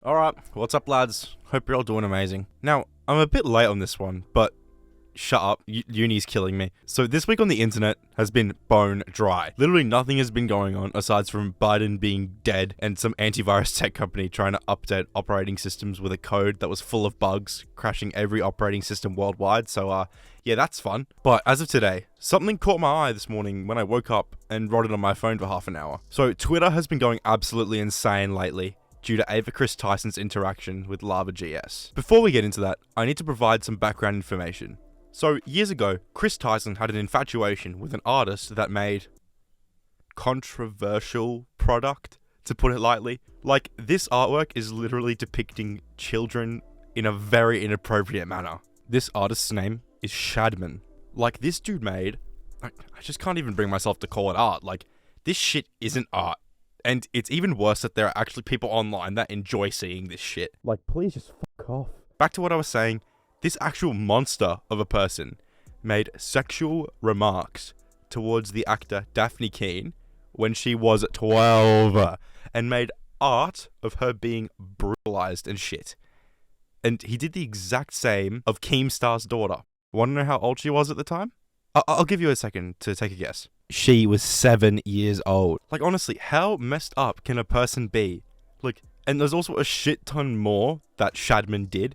Alright, what's up lads? Hope you're all doing amazing. Now, I'm a bit late on this one, but shut up, uni's killing me. So this week on the internet has been bone dry. Literally nothing has been going on aside from Biden being dead and some antivirus tech company trying to update operating systems with a code that was full of bugs, crashing every operating system worldwide. So yeah, that's fun. But as of today, something caught my eye this morning when I woke up and wrote it on my phone for half an hour. So Twitter has been going absolutely insane lately due to Ava Chris Tyson's interaction with Lava GS. Before we get into that, I need to provide some background information. So, years ago, Chris Tyson had an infatuation with an artist that made controversial product, to put it lightly. Like, this artwork is literally depicting children in a very inappropriate manner. This artist's name is Shadman. Like, this dude made, I just can't even bring myself to call it art. Like, this shit isn't art. And it's even worse that there are actually people online that enjoy seeing this shit. Like, please just fuck off. Back to what I was saying, this actual monster of a person made sexual remarks towards the actor Daphne Keane when she was 12 and made art of her being brutalized and shit. And he did the exact same of Keemstar's daughter. Want to know how old she was at the time? I'll give you a second to take a guess. She was 7 years old. Like, honestly, how messed up can a person be? Like, and there's also a shit ton more that Shadman did,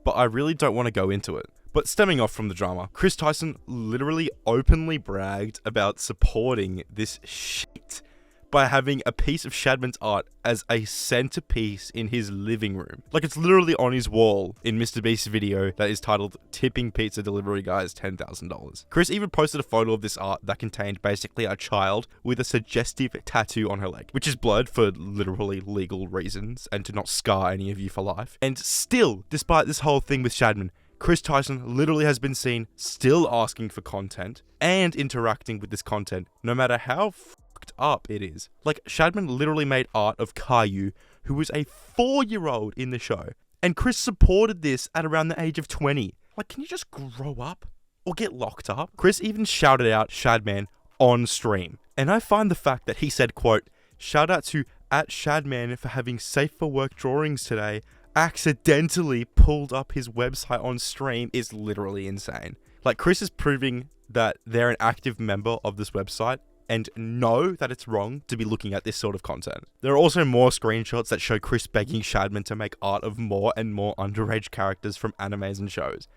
but I really don't want to go into it. But stemming off from the drama, Chris Tyson literally openly bragged about supporting this shit by having a piece of Shadman's art as a centerpiece in his living room. Like, it's literally on his wall in MrBeast's video that is titled "Tipping Pizza Delivery Guys $10,000. Chris even posted a photo of this art that contained basically a child with a suggestive tattoo on her leg, which is blurred for literally legal reasons and to not scar any of you for life. And still, despite this whole thing with Shadman, Chris Tyson literally has been seen still asking for content and interacting with this content, no matter how up it is. Like, Shadman literally made art of Caillou, who was a 4-year-old in the show, and Chris supported this at around the age of 20. Like, can you just grow up or get locked up? Chris even shouted out Shadman on stream, and I find the fact that he said, quote, "Shout out to @Shadman for having safe for work drawings today," accidentally pulled up his website on stream is literally insane. Like, Chris is proving that they're an active member of this website and know that it's wrong to be looking at this sort of content. There are also more screenshots that show Chris begging Shadman to make art of more and more underage characters from animes and shows.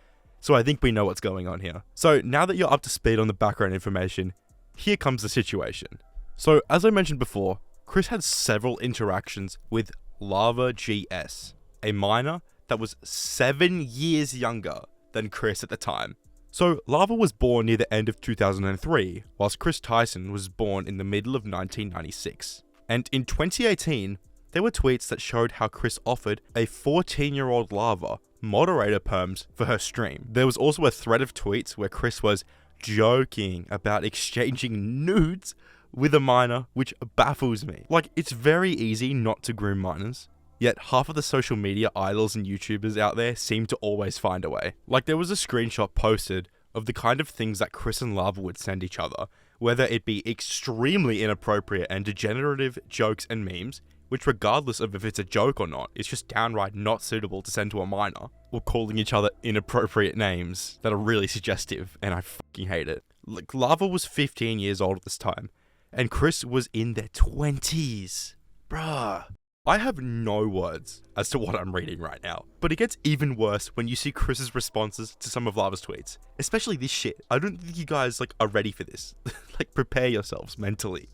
So I think we know what's going on here. So now that you're up to speed on the background information, here comes the situation. So as I mentioned before, Chris had several interactions with Lava GS, a minor that was 7 years younger than Chris at the time. So, Lava was born near the end of 2003, whilst Chris Tyson was born in the middle of 1996. And in 2018, there were tweets that showed how Chris offered a 14-year-old Lava moderator perms for her stream. There was also a thread of tweets where Chris was joking about exchanging nudes with a minor, which baffles me. Like, it's very easy not to groom minors. Yet half of the social media idols and YouTubers out there seem to always find a way. Like, there was a screenshot posted of the kind of things that Chris and Lava would send each other, whether it be extremely inappropriate and degenerative jokes and memes, which regardless of if it's a joke or not, it's just downright not suitable to send to a minor, or calling each other inappropriate names that are really suggestive, and I fucking hate it. Like, Lava was 15 years old at this time, and Chris was in their 20s. Bruh. I have no words as to what I'm reading right now, but it gets even worse when you see Chris's responses to some of Lava's tweets, especially this shit. I don't think you guys are ready for this. Like, prepare yourselves mentally.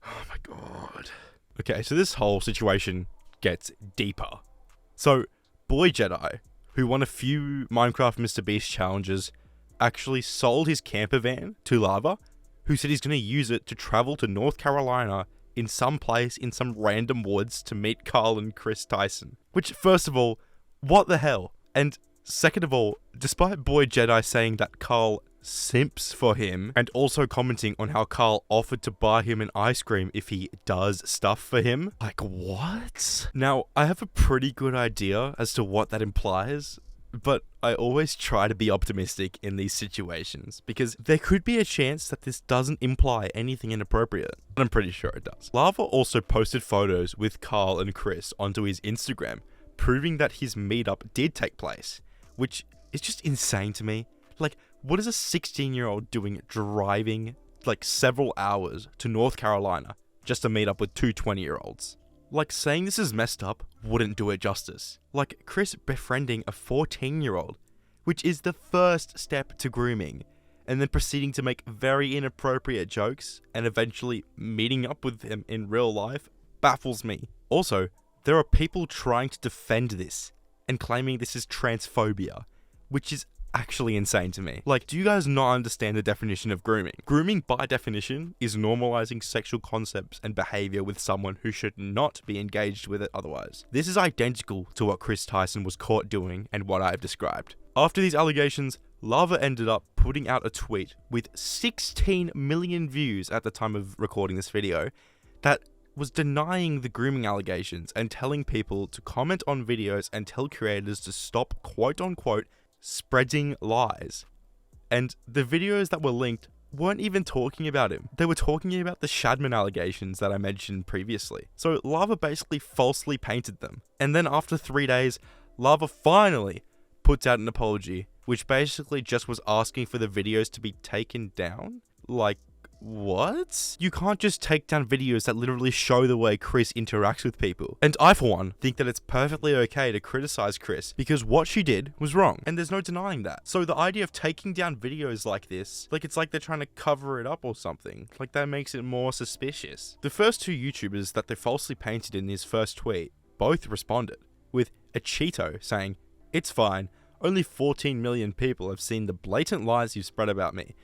Oh my god. Okay, so this whole situation gets deeper. So, Boy Jedi, who won a few Minecraft MrBeast challenges, actually sold his camper van to Lava, who said he's going to use it to travel to North Carolina in some place in some random woods to meet Carl and Chris Tyson. Which, first of all, what the hell? And second of all, despite Boy Jedi saying that Carl simps for him, and also commenting on how Carl offered to buy him an ice cream if he does stuff for him. Like, what? Now, I have a pretty good idea as to what that implies, But I always try to be optimistic in these situations because there could be a chance that this doesn't imply anything inappropriate. But I'm pretty sure it does. Lava also posted photos with Carl and Chris onto his Instagram, proving that his meetup did take place, which is just insane to me. Like, what is a 16-year-old doing driving like several hours to North Carolina just to meet up with two 20-year-olds? Like, saying this is messed up wouldn't do it justice. Like, Chris befriending a 14-year-old, which is the first step to grooming, and then proceeding to make very inappropriate jokes and eventually meeting up with him in real life baffles me. Also, there are people trying to defend this and claiming this is transphobia, which is actually insane to me. Like, do you guys not understand the definition of grooming? Grooming, by definition, is normalizing sexual concepts and behavior with someone who should not be engaged with it otherwise. This is identical to what Chris Tyson was caught doing and what I've described. After these allegations, Lava ended up putting out a tweet with 16 million views at the time of recording this video that was denying the grooming allegations and telling people to comment on videos and tell creators to stop quote-unquote spreading lies. And the videos that were linked weren't even talking about him. They were talking about the Shadman allegations that I mentioned previously. So Lava basically falsely painted them. And then after 3 days, Lava finally puts out an apology, which basically just was asking for the videos to be taken down. Like, what? You can't just take down videos that literally show the way Chris interacts with people. And I, for one, think that it's perfectly okay to criticize Chris because what she did was wrong, and there's no denying that. So the idea of taking down videos like this, like it's like they're trying to cover it up or something, like that makes it more suspicious. The first two YouTubers that they falsely painted in his first tweet both responded, with a Cheeto saying, "It's fine, only 14 million people have seen the blatant lies you've spread about me,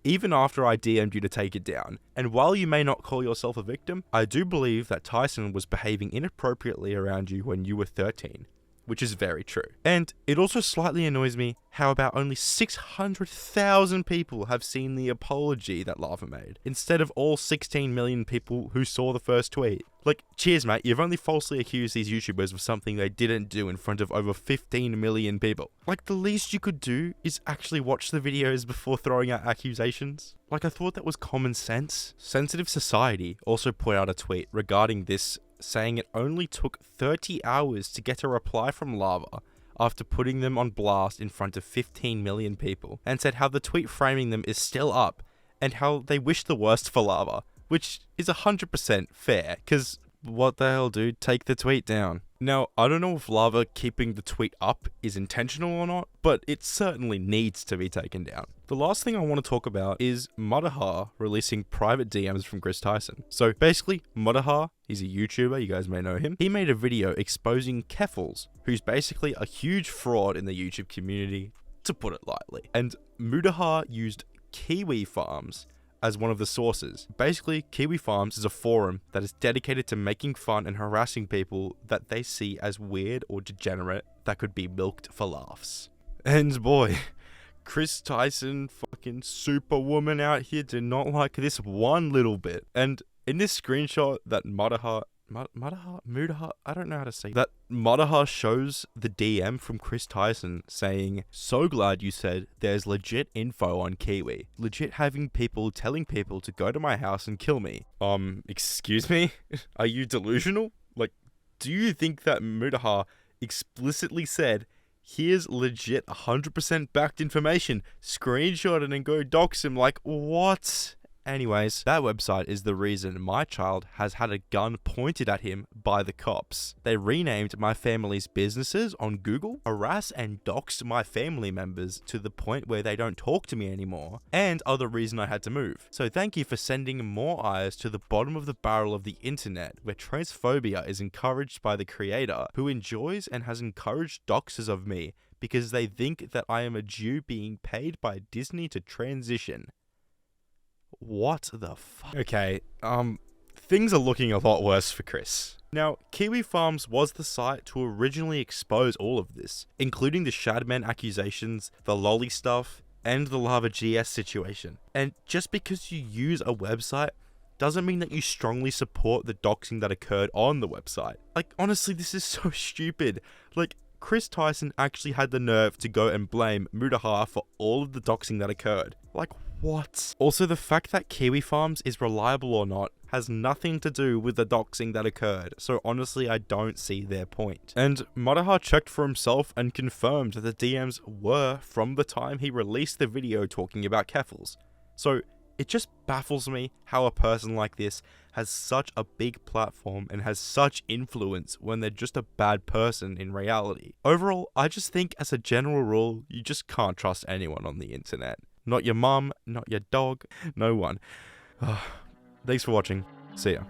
even after I DM'd you to take it down. And while you may not call yourself a victim, I do believe that Tyson was behaving inappropriately around you when you were 13. Which is very true. And it also slightly annoys me how about only 600,000 people have seen the apology that Lava made, instead of all 16 million people who saw the first tweet. Like, cheers mate, you've only falsely accused these YouTubers of something they didn't do in front of over 15 million people. Like, the least you could do is actually watch the videos before throwing out accusations. Like, I thought that was common sense. Sensitive Society also put out a tweet regarding this, saying it only took 30 hours to get a reply from Lava after putting them on blast in front of 15 million people, and said how the tweet framing them is still up and how they wish the worst for Lava, which is 100% fair, because what the hell, dude? Take the tweet down. Now, I don't know if Lava keeping the tweet up is intentional or not, but it certainly needs to be taken down. The last thing I want to talk about is Muddaha releasing private DMs from Chris Tyson. So basically, Muddaha, he's a YouTuber, you guys may know him. He made a video exposing Keffals, who's basically a huge fraud in the YouTube community, to put it lightly. And Muddaha used Kiwi Farms as one of the sources. Basically, Kiwi Farms is a forum that is dedicated to making fun and harassing people that they see as weird or degenerate that could be milked for laughs. And boy, Chris Tyson, fucking superwoman out here, did not like this one little bit. And in this screenshot that Muddaha, I don't know how to say that. Muddaha shows the DM from Chris Tyson saying, "So glad you said there's legit info on Kiwi. Legit having people telling people to go to my house and kill me." Excuse me? Are you delusional? Like, do you think that Muddaha explicitly said, "Here's legit 100% backed information, screenshot it and go dox him"? Like, what? Anyways, that website is the reason my child has had a gun pointed at him by the cops. They renamed my family's businesses on Google, harass and doxed my family members to the point where they don't talk to me anymore, and are the reason I had to move. So thank you for sending more eyes to the bottom of the barrel of the internet, where transphobia is encouraged by the creator, who enjoys and has encouraged doxers of me because they think that I am a Jew being paid by Disney to transition. What the fuck? Okay, things are looking a lot worse for Chris. Now, Kiwi Farms was the site to originally expose all of this, including the Shadman accusations, the lolly stuff, and the Lava GS situation. And just because you use a website doesn't mean that you strongly support the doxing that occurred on the website. Like, honestly, this is so stupid. Like, Chris Tyson actually had the nerve to go and blame Mutaha for all of the doxing that occurred. Like, what? Also, the fact that Kiwi Farms is reliable or not has nothing to do with the doxing that occurred, so honestly I don't see their point. And Mutaha checked for himself and confirmed that the DMs were from the time he released the video talking about Keffals. So it just baffles me how a person like this has such a big platform and has such influence when they're just a bad person in reality. Overall, I just think as a general rule, you just can't trust anyone on the internet. Not your mum, not your dog, no one. Thanks for watching. See ya.